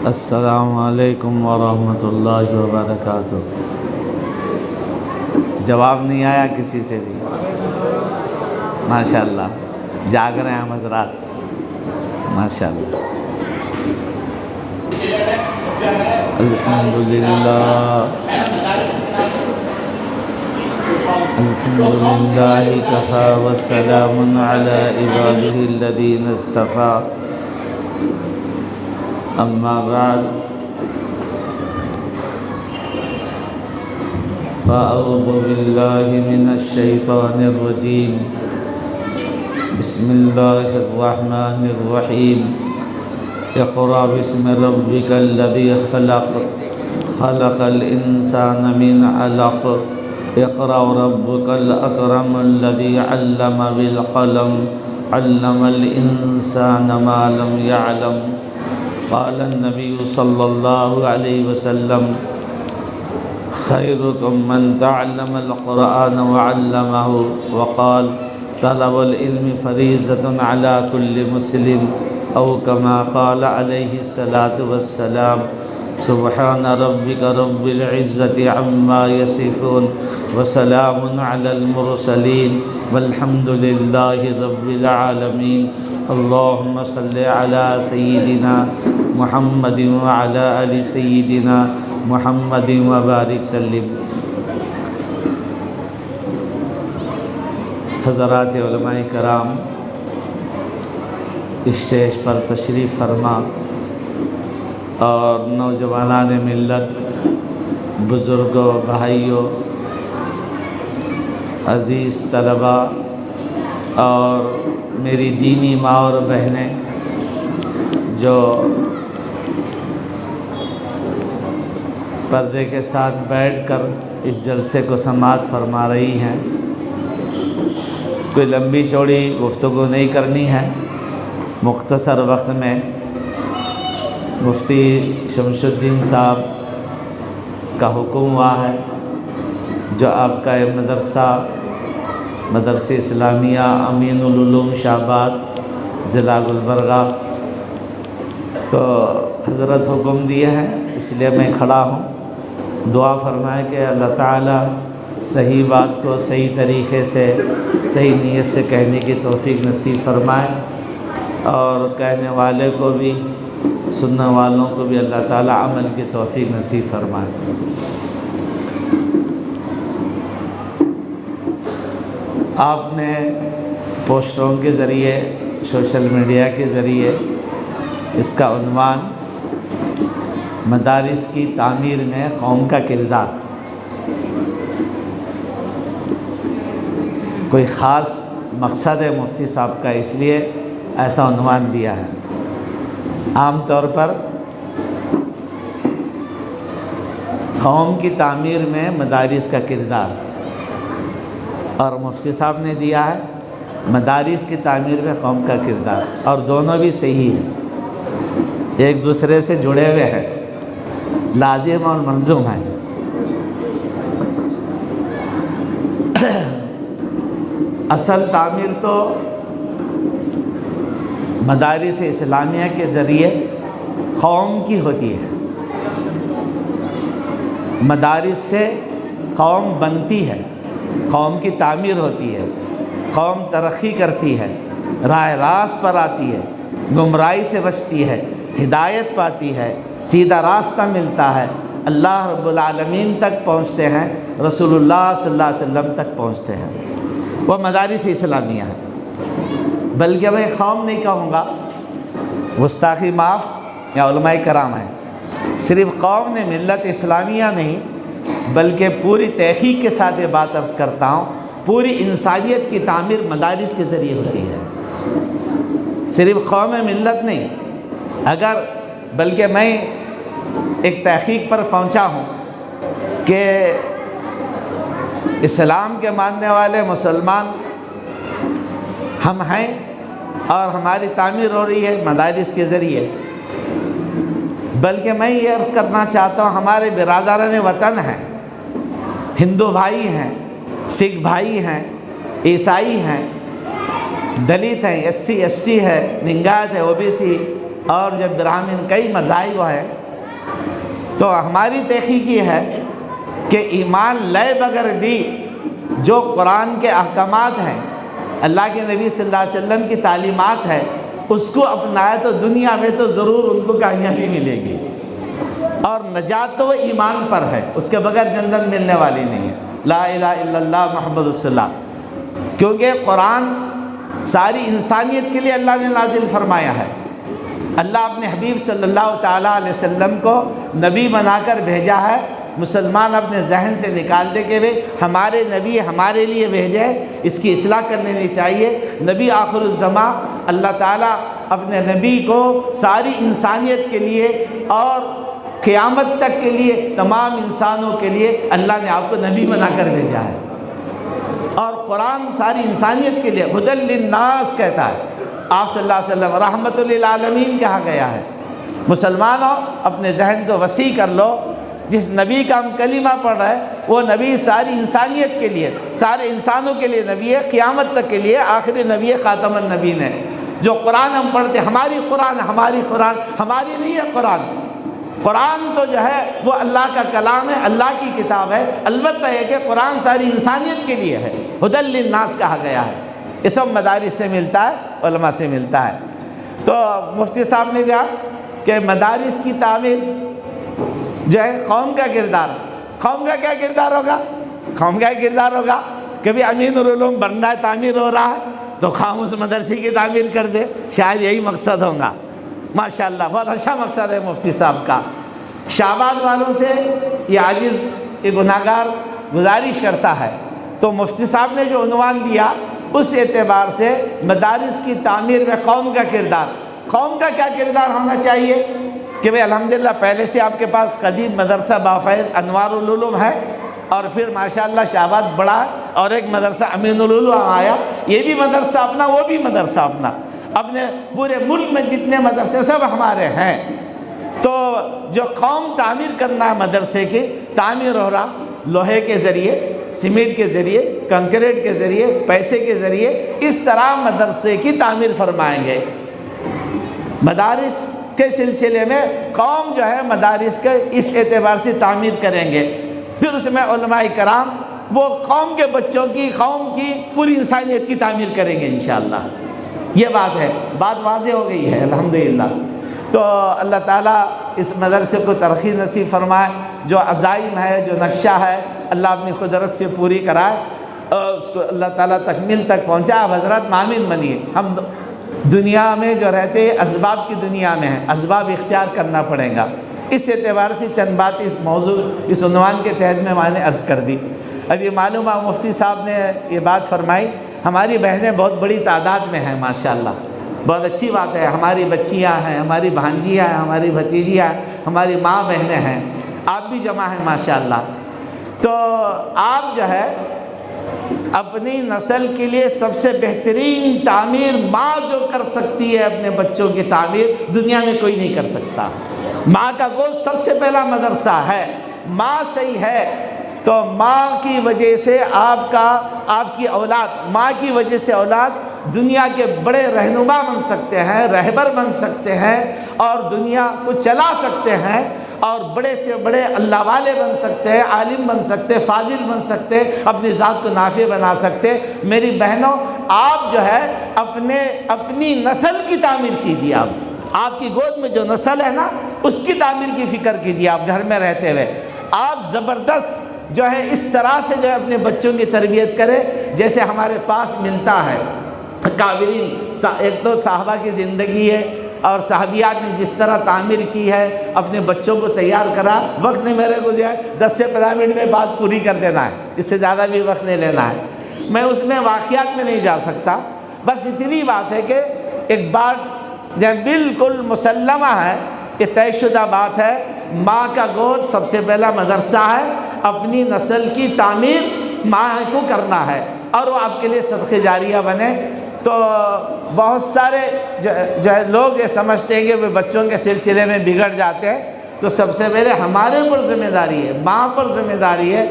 السلام علیکم ورحمۃ اللہ وبرکاتہ۔ جواب نہیں آیا کسی سے بھی؟ ماشاءاللہ جاگ رہے ہیں ہم حضرات، ماشاءاللہ۔ الحمدللہ کفی وسلام علی عبادہ الذین اصطفیٰ، اما بعد فاعوذ باللہ من الشیطان الرجیم، بسم اللہ الرحمن الرحیم۔ اقرأ باسم ربک الذی خلق، خلق الانسان من علق، اقرأ ربک الاکرم الذی علم بالقلم، علم الانسان ما لم يعلم۔ قال النبی صلی اللہ علیہ وسلم خیرکم من تعلم القرآن وعلمہ، وقال طلب العلم فریضۃ علی کل مسلم، او کما قال علیہ الصلاۃ والسلام۔ سبحان ربک رب العزۃ عما یصفون، وسلام علی المرسلین، والحمد للہ رب العالمین۔ اللہم صلی علی سیدنا محمد وعلی آل سیدنا محمد وبارک سلم۔ حضرات علماء کرام، اسٹیج پر تشریف فرما اور نوجوانان ملت، بزرگوں، بھائیوں، عزیز طلباء اور میری دینی ماں اور بہنیں جو پردے کے ساتھ بیٹھ کر اس جلسے کو سماعت فرما رہی ہیں۔ کوئی لمبی چوڑی گفتگو نہیں کرنی ہے، مختصر وقت میں مفتی شمس الدین صاحب کا حکم ہوا ہے، جو آپ کا مدرسہ مدرسہ اسلامیہ امین العلوم شاہآباد ضلع گلبرگہ، تو حضرت حکم دیے ہیں، اس لیے میں کھڑا ہوں۔ دعا فرمائے کہ اللہ تعالیٰ صحیح بات کو صحیح طریقے سے صحیح نیت سے کہنے کی توفیق نصیب فرمائے، اور کہنے والے کو بھی سننے والوں کو بھی اللہ تعالیٰ عمل کی توفیق نصیب فرمائے۔ آپ نے پوسٹروں کے ذریعے، سوشل میڈیا کے ذریعے اس کا عنوان مدارس کی تعمیر میں قوم کا کردار، کوئی خاص مقصد ہے مفتی صاحب کا، اس لیے ایسا عنوان دیا ہے۔ عام طور پر قوم کی تعمیر میں مدارس کا کردار، اور مفتی صاحب نے دیا ہے مدارس کی تعمیر میں قوم کا کردار، اور دونوں بھی صحیح ہیں، ایک دوسرے سے جڑے ہوئے ہیں، لازم اور ملزوم ہیں۔ اصل تعمیر تو مدارس اسلامیہ کے ذریعے قوم کی ہوتی ہے۔ مدارس سے قوم بنتی ہے، قوم کی تعمیر ہوتی ہے، قوم ترقی کرتی ہے، راہ راست پر آتی ہے، گمراہی سے بچتی ہے، ہدایت پاتی ہے، سیدھا راستہ ملتا ہے، اللہ رب العالمین تک پہنچتے ہیں، رسول اللہ صلی اللہ علیہ وسلم تک پہنچتے ہیں۔ وہ مدارس اسلامیہ ہے۔ بلکہ میں قوم نہیں کہوں گا، گستاخی معاف، یا علماء کرام ہیں، صرف قوم نے ملت اسلامیہ نہیں بلکہ پوری تحقیق کے ساتھ یہ بات عرض کرتا ہوں، پوری انسانیت کی تعمیر مدارس کے ذریعے ہوتی ہے، صرف قوم ملت نہیں۔ اگر بلکہ میں ایک تحقیق پر پہنچا ہوں کہ اسلام کے ماننے والے مسلمان ہم ہیں، اور ہماری تعمیر ہو رہی ہے مدارس کے ذریعے۔ بلکہ میں یہ عرض کرنا چاہتا ہوں، ہمارے برادران وطن ہیں، ہندو بھائی ہیں، سکھ بھائی ہیں، عیسائی ہیں، دلت ہیں، SC ST ہے، ننگات ہے، OBC، اور جو براہمن کئی مذاہب ہیں، تو ہماری تحقیق یہ ہے کہ ایمان لائے بغیر بھی جو قرآن کے احکامات ہیں، اللہ کے نبی صلی اللہ علیہ وسلم کی تعلیمات ہے، اس کو اپنائے تو دنیا میں تو ضرور ان کو کامیابی ملے گی، اور نجات تو ایمان پر ہے، اس کے بغیر جنت ملنے والی نہیں ہے۔ لا الہ الا اللہ محمد رسول اللہ، کیونکہ قرآن ساری انسانیت کے لیے اللہ نے نازل فرمایا ہے۔ اللہ اپنے حبیب صلی اللہ تعالیٰ علیہ وسلم کو نبی بنا کر بھیجا ہے۔ مسلمان اپنے ذہن سے نکال دے کہ ہمارے نبی ہمارے لیے بھیجے، اس کی اصلاح کرنی چاہیے۔ نبی آخر الزماں، اللہ تعالیٰ اپنے نبی کو ساری انسانیت کے لیے اور قیامت تک کے لیے تمام انسانوں کے لیے اللہ نے آپ کو نبی بنا کر بھیجا ہے، اور قرآن ساری انسانیت کے لیے ہدی للناس کہتا ہے۔ آپ صلی اللہ علیہ وسلم رحمت للعالمین کہا گیا ہے۔ مسلمانوں اپنے ذہن کو وسیع کر لو، جس نبی کا ہم کلمہ پڑھ رہے ہیں وہ نبی ساری انسانیت کے لیے، سارے انسانوں کے لیے نبی ہے، قیامت تک کے لیے آخری نبی ہے، خاتم النبیین ہے۔ جو قرآن ہم پڑھتے ہیں، ہماری قرآن ہماری نہیں ہے۔ قرآن تو جو ہے وہ اللہ کا کلام ہے، اللہ کی کتاب ہے۔ البتہ یہ کہ قرآن ساری انسانیت کے لیے ہے، ہدی للناس کہا گیا ہے۔ یہ سب مدارس سے ملتا ہے، علماء سے ملتا ہے۔ تو مفتی صاحب نے کہا کہ مدارس کی تعمیر جو ہے قوم کا کردار، قوم کا کیا کردار ہوگا؟ قوم کا کردار ہوگا کہ بھی امین العلوم بننا ہے، تعمیر ہو رہا ہے تو قوم اس مدرسے کی تعمیر کر دے، شاید یہی مقصد ہوگا۔ ماشاءاللہ بہت اچھا مقصد ہے مفتی صاحب کا۔ شہباد والوں سے یہ عاجز، یہ گناہگار گزارش کرتا ہے، تو مفتی صاحب نے جو عنوان دیا اس اعتبار سے مدارس کی تعمیر میں قوم کا کردار، قوم کا کیا کردار ہونا چاہیے کہ بھئی الحمدللہ پہلے سے آپ کے پاس قدیم مدرسہ بافیض انوار العلوم ہے، اور پھر ماشاءاللہ شہباد بڑا ہے، اور ایک مدرسہ امین العلوم آیا، یہ بھی مدرسہ اپنا، وہ بھی مدرسہ اپنا، اپنے پورے ملک میں جتنے مدرسے سب ہمارے ہیں۔ تو جو قوم تعمیر کرنا ہے مدرسے کی، تعمیر ہو رہا لوہے کے ذریعے، سیمنٹ کے ذریعے، کنکریٹ کے ذریعے، پیسے کے ذریعے، اس طرح مدرسے کی تعمیر فرمائیں گے۔ مدارس کے سلسلے میں قوم جو ہے مدارس کے اس اعتبار سے تعمیر کریں گے، پھر اس میں علماء کرام وہ قوم کے بچوں کی، قوم کی پوری انسانیت کی تعمیر کریں گے انشاءاللہ۔ یہ بات ہے، بات واضح ہو گئی ہے الحمدللہ۔ تو اللہ تعالیٰ اس مدرسے کو ترقی نصیب فرمائے، جو عزائم ہے، جو نقشہ ہے، اللہ اپنی قدرت سے پوری کرائے، اور اس کو اللہ تعالیٰ تکمیل تک پہنچائے۔ آپ حضرات مامین بنیے۔ ہم دنیا میں جو رہتے اسباب کی دنیا میں ہیں، اسباب اختیار کرنا پڑے گا۔ اس اعتبار سے چند بات اس موضوع، اس عنوان کے تحت میں نے عرض کر دی۔ اب یہ معلوم ہے مفتی صاحب نے یہ بات فرمائی، ہماری بہنیں بہت بڑی تعداد میں ہیں ماشاءاللہ، بہت اچھی بات ہے۔ ہماری بچیاں ہیں، ہماری بھانجیاں ہیں، ہماری بھتیجیاں ہیں، ہماری ماں بہنیں ہیں، آپ بھی جمع ہیں ماشاءاللہ۔ تو آپ جو ہے اپنی نسل کے لیے سب سے بہترین تعمیر ماں جو کر سکتی ہے اپنے بچوں کی تعمیر، دنیا میں کوئی نہیں کر سکتا۔ ماں کا گوشت سب سے پہلا مدرسہ ہے۔ ماں صحیح ہے تو ماں کی وجہ سے آپ کی اولاد، ماں کی وجہ سے اولاد دنیا کے بڑے رہنما بن سکتے ہیں، رہبر بن سکتے ہیں، اور دنیا کو چلا سکتے ہیں، اور بڑے سے بڑے اللہ والے بن سکتے ہیں، عالم بن سکتے، فاضل بن سکتے، اپنی ذات کو نافع بنا سکتے۔ میری بہنوں، آپ جو ہے اپنی نسل کی تعمیر کیجیے۔ آپ کی گود میں جو نسل ہے نا، اس کی تعمیر کی فکر کیجیے۔ آپ گھر میں رہتے ہوئے آپ زبردست جو ہے اس طرح سے جو ہے اپنے بچوں کی تربیت کرے جیسے ہمارے پاس ملتا ہے۔ کابرین، ایک تو صحابہ کی زندگی ہے، اور صحابیات نے جس طرح تعمیر کی ہے، اپنے بچوں کو تیار کرا۔ وقت نہیں میرے کو جو ہے 10 سے 15 منٹ میں بات پوری کر دینا ہے، اس سے زیادہ بھی وقت نہیں لینا ہے۔ میں اس میں واقعات میں نہیں جا سکتا، بس اتنی بات ہے کہ ایک بات جو بالکل مسلمہ ہے، یہ طے شدہ بات ہے، ماں کا گود سب سے پہلا مدرسہ ہے۔ اپنی نسل کی تعمیر ماں کو کرنا ہے، اور وہ آپ کے لیے صدقہ جاریہ بنے۔ تو بہت سارے جو ہے لوگ یہ سمجھتے ہیں کہ وہ بچوں کے سلسلے میں بگڑ جاتے ہیں، تو سب سے پہلے ہمارے پر ذمہ داری ہے، ماں پر ذمہ داری ہے،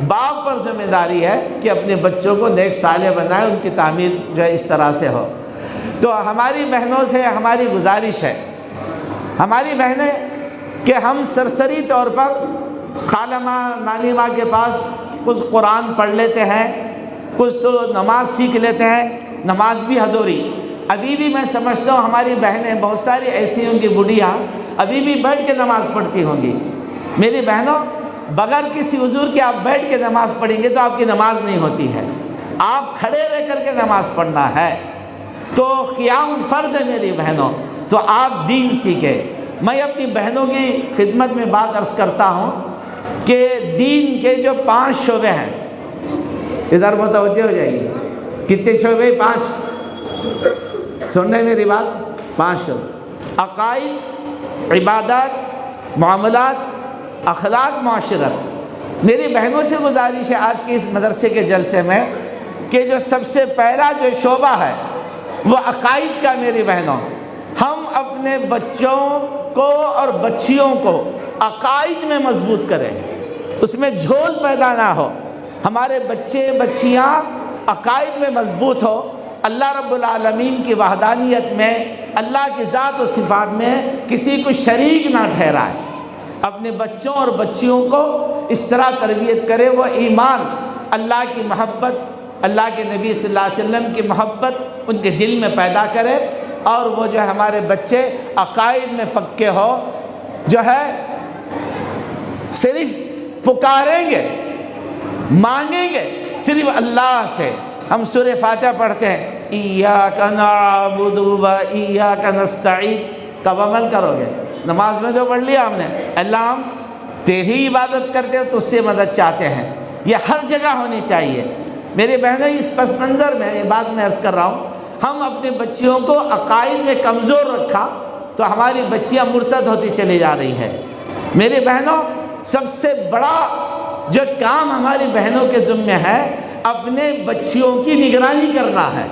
باپ پر ذمہ داری ہے کہ اپنے بچوں کو نیک صالح بنائے، ان کی تعمیر جو ہے اس طرح سے ہو۔ تو ہماری بہنوں سے ہماری گزارش ہے ہماری بہنیں کہ ہم سرسری طور پر خالہ ماں نانی ماں کے پاس کچھ قرآن پڑھ لیتے ہیں، کچھ تو نماز سیکھ لیتے ہیں، نماز بھی ادھوری۔ ابھی بھی میں سمجھتا ہوں ہماری بہنیں بہت ساری ایسی ہوں گی بڑھیاں ابھی بھی بیٹھ کے نماز پڑھتی ہوں گی۔ میری بہنوں، بغیر کسی عذر کے آپ بیٹھ کے نماز پڑھیں گے تو آپ کی نماز نہیں ہوتی ہے، آپ کھڑے رہ کر کے نماز پڑھنا ہے۔ تو قیام فرض ہے میری بہنوں، تو آپ دین سیکھیں۔ میں اپنی بہنوں کی خدمت میں بات عرض کرتا ہوں کہ دین کے جو 5 شعبے ہیں، ادھر متوجہ ہو جائیے، کتنے شعبے؟ 5۔ سن رہے میری بات؟ 5 شعبے: عقائد، عبادات، معاملات، اخلاق، معاشرت۔ میری بہنوں سے گزارش ہے آج کے اس مدرسے کے جلسے میں کہ جو سب سے پہلا جو شعبہ ہے وہ عقائد کا۔ میری بہنوں، ہم اپنے بچوں کو اور بچیوں کو عقائد میں مضبوط کریں، اس میں جھول پیدا نہ ہو۔ ہمارے بچے بچیاں عقائد میں مضبوط ہو، اللہ رب العالمین کی وحدانیت میں، اللہ کی ذات و صفات میں کسی کو شریک نہ ٹھہرائے۔ اپنے بچوں اور بچیوں کو اس طرح تربیت کرے، وہ ایمان، اللہ کی محبت، اللہ کے نبی صلی اللہ علیہ وسلم کی محبت ان کے دل میں پیدا کرے، اور وہ جو ہے ہمارے بچے عقائد میں پکے ہو، جو ہے صرف پکاریں گے، مانگیں گے صرف اللہ سے۔ ہم سورہ فاتحہ پڑھتے ہیں، ایاک نعبد و ایاک نستعین، کب عمل کرو گے؟ نماز میں جو پڑھ لیا ہم نے، اللہ ہم تیری عبادت کرتے ہو تو اس سے مدد چاہتے ہیں، یہ ہر جگہ ہونی چاہیے۔ میرے بہنوں، اس پس منظر میں یہ بات میں عرض کر رہا ہوں، ہم اپنے بچیوں کو عقائد میں کمزور رکھا تو ہماری بچیاں مرتد ہوتی چلی جا رہی ہے۔ میری بہنوں، سب سے بڑا جو کام ہماری بہنوں کے ذمہ ہے، اپنے بچیوں کی نگرانی کرنا ہے۔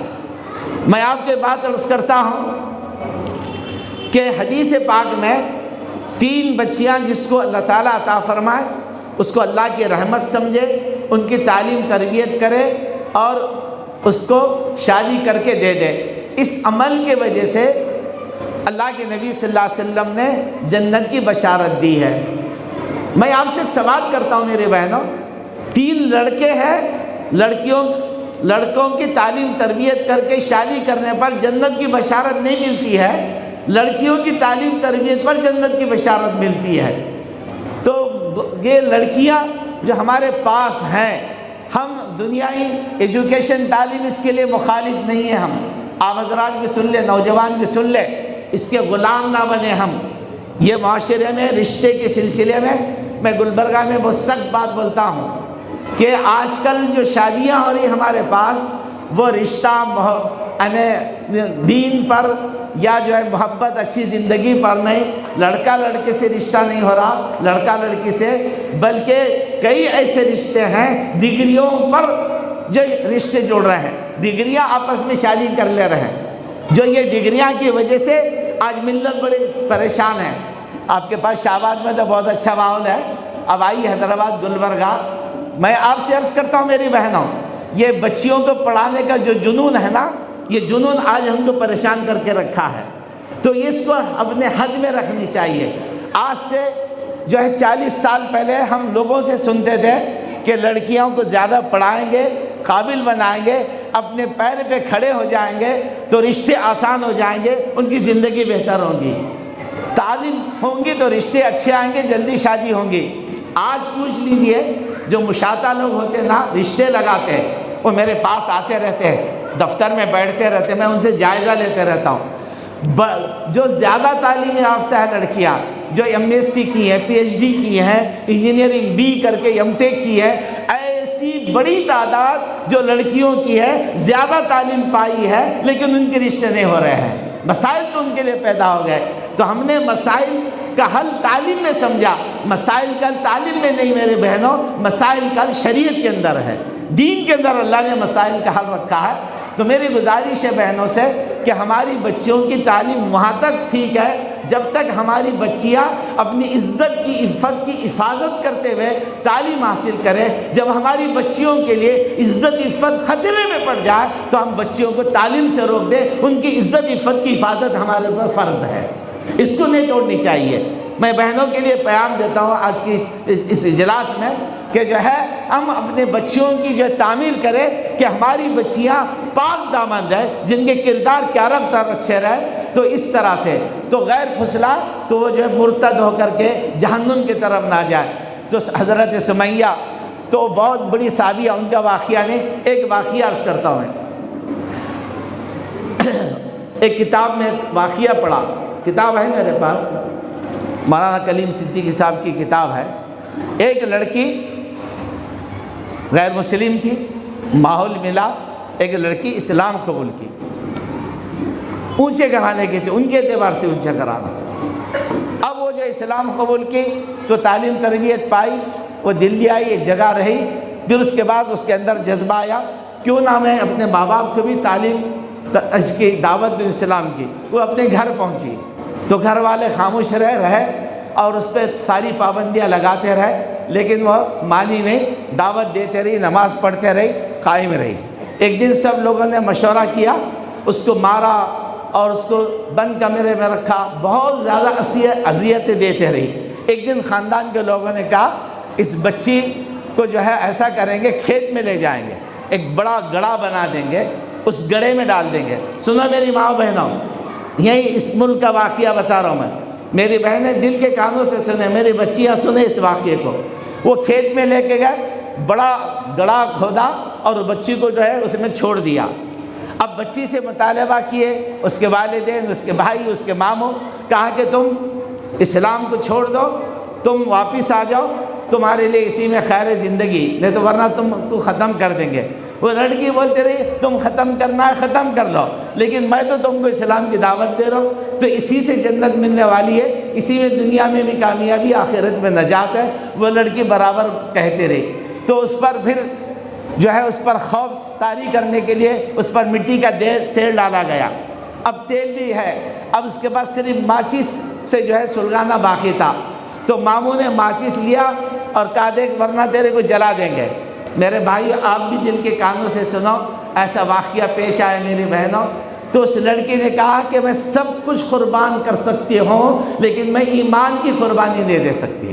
میں آپ کے بات عرض کرتا ہوں کہ حدیث پاک میں 3 بچیاں جس کو اللہ تعالیٰ عطا فرمائے اس کو اللہ کی رحمت سمجھے، ان کی تعلیم تربیت کرے اور اس کو شادی کر کے دے دے۔ اس عمل کی وجہ سے اللہ کے نبی صلی اللہ علیہ وسلم نے جنت کی بشارت دی ہے۔ میں آپ سے سوال کرتا ہوں میرے بہنوں، 3 لڑکے ہیں، لڑکوں کی تعلیم تربیت کر کے شادی کرنے پر جنت کی بشارت نہیں ملتی ہے، لڑکیوں کی تعلیم تربیت پر جنت کی بشارت ملتی ہے۔ تو یہ لڑکیاں جو ہمارے پاس ہیں، ہم دنیائی ایجوکیشن تعلیم اس کے لیے مخالف نہیں ہیں۔ ہم آپ حضرات بھی سن لیں، نوجوان بھی سن لیں، اس کے غلام نہ بنے ہم۔ یہ معاشرے میں رشتے کے سلسلے میں گلبرگہ میں بہت سخت بات بولتا ہوں کہ آج کل جو شادیاں ہو رہی ہمارے پاس، وہ رشتہ دین پر یا جو ہے محبت اچھی زندگی پر نہیں، لڑکا لڑکے سے رشتہ نہیں ہو رہا، لڑکا لڑکی سے، بلکہ کئی ایسے رشتے ہیں ڈگریوں پر جو رشتے جوڑ رہے ہیں، ڈگریاں آپس میں شادی کر لے رہے ہیں، جو یہ ڈگریاں کی وجہ سے آج ملت بڑے پریشان ہے۔ آپ کے پاس شہباز میں تو بہت اچھا ماحول ہے، اب آئی حیدرآباد گلبرگہ۔ میں آپ سے عرض کرتا ہوں میری بہنوں، یہ بچیوں کو پڑھانے کا جو جنون ہے نا، یہ جنون آج ہم کو پریشان کر کے رکھا ہے، تو اس کو اپنے حد میں رکھنی چاہیے۔ آج سے جو ہے 40 سال پہلے ہم لوگوں سے سنتے تھے کہ لڑکیوں کو زیادہ پڑھائیں گے، قابل بنائیں گے، اپنے پیر پہ کھڑے ہو جائیں گے تو رشتے آسان ہو جائیں گے، ان کی زندگی بہتر ہوگی، تعلیم ہوں گی تو رشتے اچھے آئیں گے، جلدی شادی ہوں گی۔ آج پوچھ لیجئے، جو مشاطہ لوگ ہوتے ہیں نا، رشتے لگاتے ہیں، وہ میرے پاس آتے رہتے ہیں، دفتر میں بیٹھتے رہتے ہیں، میں ان سے جائزہ لیتے رہتا ہوں۔ جو زیادہ تعلیم یافتہ ہے لڑکیاں، جو MSc کی ہیں، PhD کی ہیں، انجینئرنگ B کر کے M.Tech کی ہے، ایسی بڑی تعداد جو لڑکیوں کی ہے، زیادہ تعلیم پائی ہے، لیکن ان کے رشتے نہیں ہو رہے ہیں۔ مسائل تو ان کے لیے پیدا ہو گئے، تو ہم نے مسائل کا حل تعلیم میں سمجھا۔ مسائل کا حل تعلیم میں نہیں میرے بہنوں، مسائل کا حل شریعت کے اندر ہے، دین کے اندر اللہ نے مسائل کا حل رکھا ہے۔ تو میری گزارش ہے بہنوں سے کہ ہماری بچیوں کی تعلیم وہاں تک ٹھیک ہے جب تک ہماری بچیاں اپنی عزت کی، عفت کی حفاظت کرتے ہوئے تعلیم حاصل کریں۔ جب ہماری بچیوں کے لیے عزت عفت خطرے میں پڑ جائے تو ہم بچیوں کو تعلیم سے روک دیں، ان کی عزت عفت کی حفاظت ہمارے اوپر فرض ہے۔ اس کو نہیں توڑنی چاہیے۔ میں بہنوں کے لیے پیغام دیتا ہوں آج کی اس اجلاس میں کہ جو ہے ہم اپنے بچیوں کی جو تعمیر کریں کہ ہماری بچیاں پاک دامن رہے، جن کے کردار کیریکٹر اچھے رہے، تو اس طرح سے تو غیر پھسلا تو وہ جو ہے مرتد ہو کر کے جہنم کی طرف نہ جائے۔ تو حضرت سمیہ تو بہت بڑی صحابیہ، ان کا واقعہ نہیں، ایک واقعہ عرض کرتا ہوں میں۔ ایک کتاب میں واقعہ پڑھا، کتاب ہے میرے پاس، مولانا کلیم صدیقی صاحب کی کتاب ہے۔ ایک لڑکی غیر مسلم تھی، ماحول ملا، ایک لڑکی اسلام قبول کی، اونچے گھرانے کی تھی، ان کے اعتبار سے اونچا گھرانا۔ اب وہ جو اسلام قبول کی تو تعلیم تربیت پائی، وہ دلی آئی، ایک جگہ رہی، پھر اس کے بعد اس کے اندر جذبہ آیا کیوں نہ میں اپنے ماں باپ کو بھی تعلیم اس کی دعوت دوں اسلام کی۔ وہ اپنے گھر پہنچی تو گھر والے خاموش رہے اور اس پہ ساری پابندیاں لگاتے رہے، لیکن وہ مانی نہیں، دعوت دیتے رہی، نماز پڑھتے رہی، قائم رہی۔ ایک دن سب لوگوں نے مشورہ کیا، اس کو مارا اور اس کو بند کمرے میں رکھا، بہت زیادہ اذیتیں دیتے رہی۔ ایک دن خاندان کے لوگوں نے کہا اس بچی کو جو ہے ایسا کریں گے، کھیت میں لے جائیں گے، ایک بڑا گڑھا بنا دیں گے، اس گڑھے میں ڈال دیں گے۔ سنو میری ماں بہنوں، یہی اس ملک کا واقعہ بتا رہا ہوں میں، میری بہنیں دل کے کانوں سے سنیں، میری بچیاں سنیں اس واقعے کو۔ وہ کھیت میں لے کے گئے، بڑا گڑھا کھودا اور بچی کو جو ہے اس میں چھوڑ دیا۔ اب بچی سے مطالبہ کیے اس کے والدین، اس کے بھائی، اس کے ماموں، کہا کہ تم اسلام کو چھوڑ دو، تم واپس آ جاؤ، تمہارے لیے اسی میں خیر زندگی، نہیں تو ورنہ تم کو ختم کر دیں گے۔ وہ لڑکی بولتے رہی تم ختم کرنا ہے ختم کر لو، لیکن میں تو تم کو اسلام کی دعوت دے رہا ہوں، تو اسی سے جنت ملنے والی ہے، اسی میں دنیا میں بھی کامیابی، آخرت میں نجات ہے۔ وہ لڑکی برابر کہتے رہی، تو اس پر پھر جو ہے اس پر خوف طاری کرنے کے لیے اس پر مٹی کا تیل ڈالا گیا۔ اب تیل بھی ہے، اب اس کے بعد صرف ماچس سے جو ہے سلگانا باقی تھا، تو ماموں نے ماچس لیا اور کہا دیکھ ورنہ تیرے کو جلا دیں گے۔ میرے بھائی آپ بھی دل کے کانوں سے سنو، ایسا واقعہ پیش آیا میری بہنوں۔ تو اس لڑکی نے کہا کہ میں سب کچھ قربان کر سکتی ہوں، لیکن میں ایمان کی قربانی نہیں دے سکتی،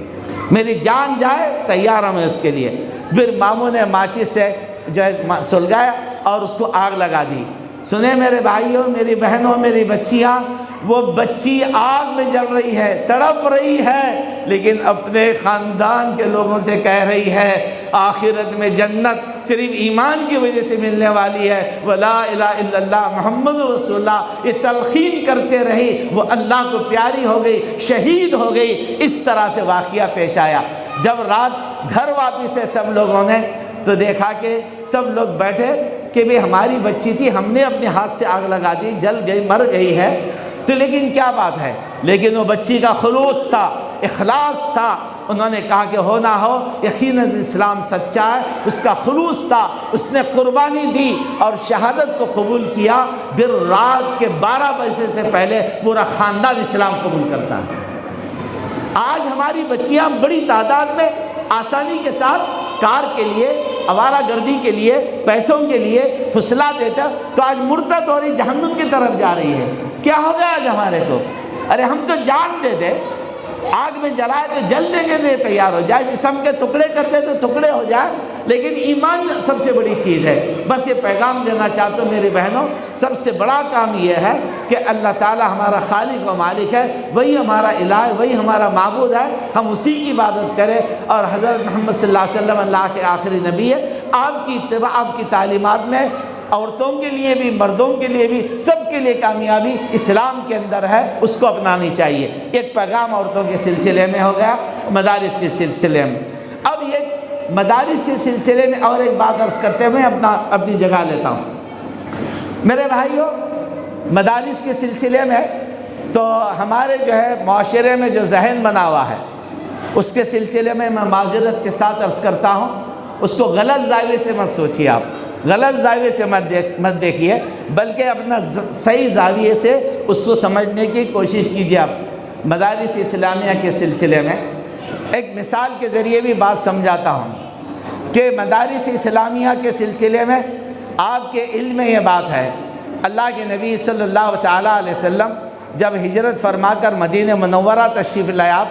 میری جان جائے تیار ہوں میں اس کے لیے۔ پھر ماموں نے ماچس سے جو ہے سلگایا اور اس کو آگ لگا دی۔ سنیں میرے بھائیوں، میری بہنوں، میری بچیاں، وہ بچی آگ میں جل رہی ہے، تڑپ رہی ہے، لیکن اپنے خاندان کے لوگوں سے کہہ رہی ہے آخرت میں جنت صرف ایمان کی وجہ سے ملنے والی ہے، وَلَا إِلَهَ إِلَّا اللَّهُ محمد رسول اللہ، یہ تلقین کرتے رہی، وہ اللہ کو پیاری ہو گئی، شہید ہو گئی۔ اس طرح سے واقعہ پیش آیا۔ جب رات گھر واپس ہے سب لوگوں نے تو دیکھا کہ سب لوگ بیٹھے کہ بھی ہماری بچی تھی، ہم نے اپنے ہاتھ سے آگ لگا دی، جل گئی، مر گئی ہے، تو لیکن کیا بات ہے، لیکن وہ بچی کا خلوص تھا، اخلاص تھا۔ انہوں نے کہا کہ ہو نہ ہو یقیناً اسلام سچا ہے، اس کا خلوص تھا، اس نے قربانی دی اور شہادت کو قبول کیا۔ پھر رات کے 12 بجے سے پہلے پورا خاندان اسلام قبول کرتا ہے۔ آج ہماری بچیاں بڑی تعداد میں آسانی کے ساتھ کار کے لیے، آوارہ گردی کے لیے، پیسوں کے لیے پھسلا دیتا، تو آج مرتد ہو رہی، جہنم کی طرف جا رہی ہے۔ کیا ہو گیا آج ہمارے کو؟ ارے ہم تو جان دے دے، آگ میں جلائے تو جل دیں گے، نہیں تیار ہو جائے، جسم کے ٹکڑے کر دے تو ٹکڑے ہو جائے، لیکن ایمان سب سے بڑی چیز ہے۔ بس یہ پیغام دینا چاہتا ہوں میری بہنوں، سب سے بڑا کام یہ ہے کہ اللہ تعالی ہمارا خالق و مالک ہے، وہی ہمارا الہ ہے، وہی ہمارا معبود ہے، ہم اسی کی عبادت کریں۔ اور حضرت محمد صلی اللہ علیہ وسلم اللہ کے آخری نبی ہے، آپ کی اتباع، آپ کی تعلیمات میں عورتوں کے لیے بھی، مردوں کے لیے بھی، سب کے لیے کامیابی اسلام کے اندر ہے، اس کو اپنانی چاہیے۔ ایک پیغام عورتوں کے سلسلے میں ہو گیا، مدارس کے سلسلے میں۔ اب یہ مدارس کے سلسلے میں اور ایک بات عرض کرتے ہوئے اپنی جگہ لیتا ہوں۔ میرے بھائیوں، مدارس کے سلسلے میں تو ہمارے جو ہے معاشرے میں جو ذہن بنا ہوا ہے، اس کے سلسلے میں معذرت کے ساتھ عرض کرتا ہوں، اس کو غلط زاویے سے مت سوچیے، آپ غلط زاویے سے مت دیکھیے، بلکہ اپنا صحیح زاویے سے اس کو سمجھنے کی کوشش کیجیے۔ آپ مدارس اسلامیہ کے سلسلے میں ایک مثال کے ذریعے بھی بات سمجھاتا ہوں کہ مدارس اسلامیہ کے سلسلے میں آپ کے علم میں یہ بات ہے، اللہ کے نبی صلی اللہ تعالیٰ علیہ وسلم جب ہجرت فرما کر مدینہ منورہ تشریف لائے آپ،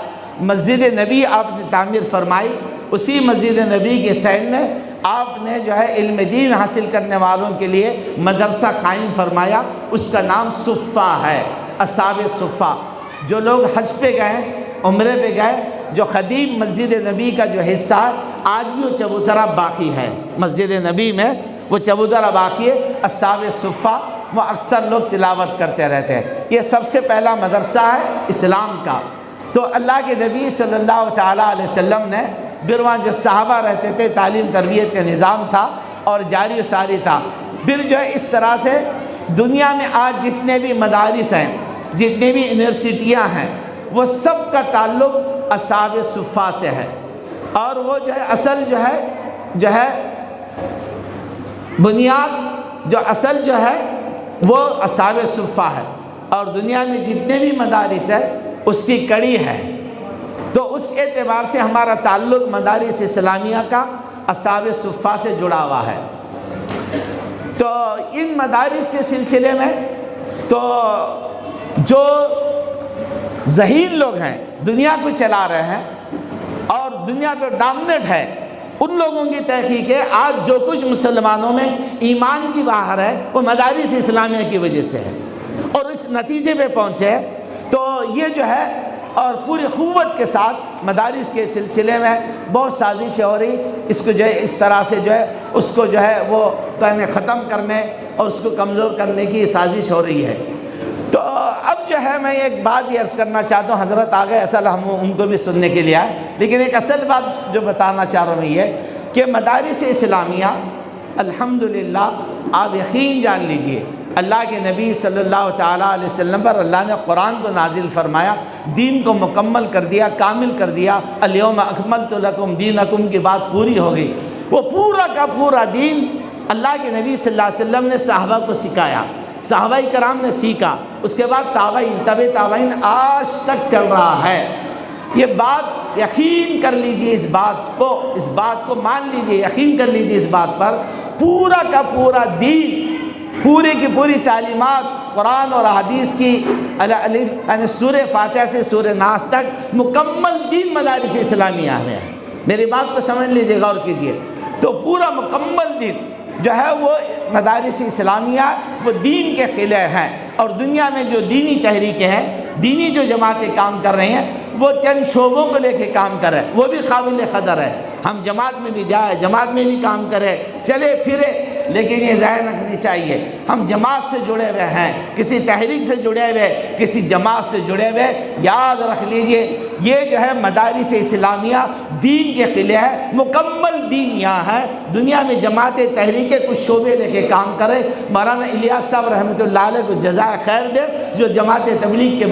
مسجد نبی آپ نے تعمیر فرمائی، اسی مسجد نبی کے سین میں آپ نے جو ہے علم دین حاصل کرنے والوں کے لیے مدرسہ قائم فرمایا، اس کا نام صفہ ہے، اصحاب صفہ۔ جو لوگ حج پہ گئے، عمرے پہ گئے، جو قدیم مسجد نبی کا جو حصہ ہے آج بھی وہ چبوترا باقی ہے، مسجد نبی میں وہ چبوترا باقی ہے، اصحاب صفہ، وہ اکثر لوگ تلاوت کرتے رہتے ہیں۔ یہ سب سے پہلا مدرسہ ہے اسلام کا۔ تو اللہ کے نبی صلی اللہ تعالیٰ علیہ وسلم نے پھر وہاں جو صحابہ رہتے تھے، تعلیم تربیت کا نظام تھا اور جاری و ساری تھا۔ پھر جو ہے اس طرح سے دنیا میں آج جتنے بھی مدارس ہیں، جتنے بھی یونیورسٹیاں ہیں، وہ سب کا تعلق اصحاب صفہ سے ہے، اور وہ جو ہے اصل جو ہے بنیاد جو اصل جو ہے وہ اصحاب صفہ ہے، اور دنیا میں جتنے بھی مدارس ہیں اس کی کڑی ہے۔ تو اس اعتبار سے ہمارا تعلق مدارس اسلامیہ کا اصحاب صفہ سے جڑا ہوا ہے۔ تو ان مدارس کے سلسلے میں تو جو ذہین لوگ ہیں، دنیا کو چلا رہے ہیں اور دنیا پہ ڈومینیٹ ہے، ان لوگوں کی تحقیق ہے آج جو کچھ مسلمانوں میں ایمان کی باہر ہے وہ مدارس اسلامیہ کی وجہ سے ہے، اور اس نتیجے پہ پہنچے۔ تو یہ جو ہے اور پوری قوت کے ساتھ مدارس کے سلسلے میں بہت سازشیں ہو رہی، اس کو جو ہے اس طرح سے جو ہے اس کو جو ہے وہ ختم کرنے اور اس کو کمزور کرنے کی سازش ہو رہی ہے۔ تو اب جو ہے میں ایک بات یہ عرض کرنا چاہتا ہوں، حضرت آ گئے، اصل ہم ان کو بھی سننے کے لیے آئے، لیکن ایک اصل بات جو بتانا چاہ رہا ہوں میں یہ کہ مدارس اسلامیہ الحمدللہ آپ یقین جان لیجئے اللہ کے نبی صلی اللہ تعالیٰ علیہ وسلم پر اللہ نے قرآن کو نازل فرمایا، دین کو مکمل کر دیا، کامل کر دیا، الیوم اکملت لکم دینکم کی بات پوری ہو گئی۔ وہ پورا کا پورا دین اللہ کے نبی صلی اللہ علیہ وسلم نے صحابہ کو سکھایا، صحابہ کرام نے سیکھا، اس کے بعد تابعین، تبع تابعین آج تک چل رہا ہے۔ یہ بات یقین کر لیجئے، اس بات کو مان لیجئے، یقین کر لیجئے اس بات پر، پورا کا پورا دین، پوری کی پوری تعلیمات قرآن اور حدیث کی یعنی سورہ فاتحہ سے سورہ ناس تک مکمل دین مدارس اسلامیہ میں ہے۔ میری بات کو سمجھ لیجئے، غور کیجئے۔ تو پورا مکمل دین جو ہے وہ مدارس اسلامیہ وہ دین کے قلعے ہیں، اور دنیا میں جو دینی تحریکیں ہیں، دینی جو جماعتیں کام کر رہی ہیں، وہ چند شعبوں کو لے کے کام کر رہے ہیں، وہ بھی قابل قدر ہے۔ ہم جماعت میں بھی جائیں، جماعت میں بھی کام کریں، چلے پھرے، لیکن یہ ظاہر رکھنی چاہیے ہم جماعت سے جڑے ہوئے ہیں، کسی تحریک سے جڑے ہوئے، کسی جماعت سے جڑے ہوئے۔ یاد رکھ لیجئے یہ جو ہے مدارس اسلامیہ دین کے قلعے ہے، مکمل دین یہاں ہے۔ دنیا میں جماعت تحریکیں کچھ شعبے لے کے کام کرے، مولانا الیاس صاحب رحمۃ اللہ علیہ کو جزائے خیر دے، جو جماعت تبلیغ کے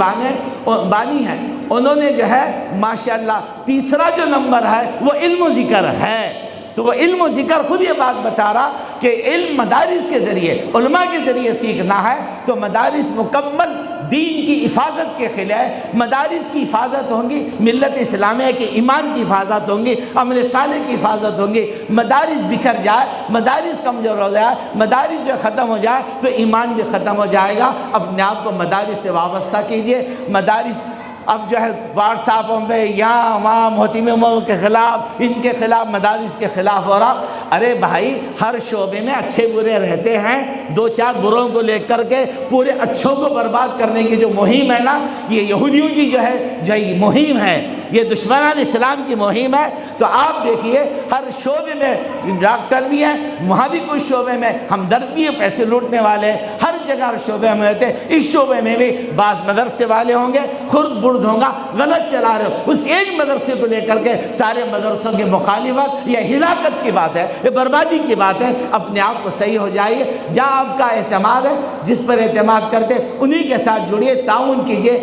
بانی ہیں، انہوں نے جو ہے ماشاءاللہ تیسرا جو نمبر ہے وہ علم و ذکر ہے۔ تو وہ علم و ذکر خود یہ بات بتا رہا کہ علم مدارس کے ذریعے، علماء کے ذریعے سیکھنا ہے، تو مدارس مکمل دین کی حفاظت کے خلاف، مدارس کی حفاظت ہوں گی، ملت اسلامیہ کے ایمان کی حفاظت ہوں گی، عمل صالح کی حفاظت ہوں گی۔ مدارس بکھر جائے، مدارس کمزور ہو جائے، مدارس جو ختم ہو جائے تو ایمان بھی ختم ہو جائے گا۔ اپنے آپ کو مدارس سے وابستہ کیجئے۔ مدارس اب جو ہے واٹس ایپوں پہ یہاں وہاں محتمموں کے خلاف، ان کے خلاف، مدارس کے خلاف ہو رہا۔ ارے بھائی، ہر شعبے میں اچھے برے رہتے ہیں، دو چار بروں کو لے کر کے پورے اچھوں کو برباد کرنے کی جو مہم ہے نا، یہ یہودیوں کی جو یہ مہم ہے، یہ دشمنان اسلام کی مہم ہے۔ تو آپ دیکھیے ہر شعبے میں ڈاکٹر بھی ہیں، وہاں بھی کچھ شعبے میں ہمدرد بھی ہیں، پیسے لوٹنے والے ہر جگہ ہر شعبے میں ہوتے ہیں۔ اس شعبے میں بھی بعض مدرسے والے ہوں گے خرد برد ہوگا، غلط چلا رہے ہو، اس ایک مدرسے کو لے کر کے سارے مدرسوں کی مخالفت، یہ ہلاکت کی بات ہے، یہ بربادی کی بات ہے۔ اپنے آپ کو صحیح ہو جائیے، جہاں آپ کا اعتماد ہے، جس پر اعتماد کرتے انہی کے ساتھ جڑیے، تعاون کیجیے۔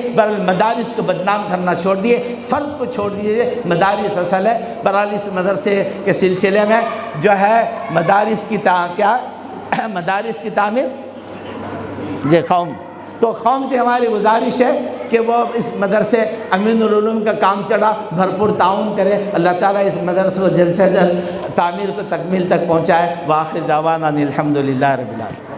مدارس کو بدنام کرنا چھوڑ دیے، فرد کو چھوڑ دیجیے۔ مدارس اصل ہے۔ بہرحال اس مدرسے کے سلسلے میں جو ہے مدارس کی مدارس کی تعمیر تو قوم سے ہماری گزارش ہے کہ وہ اس مدرسے امین العلوم کا کام چڑھا بھرپور تعاون کرے۔ اللہ تعالیٰ اس مدرسے کو جلد سے جلد تعمیر کو تکمیل تک پہنچائے۔ وآخر دعوانا الحمدللہ رب العالمین۔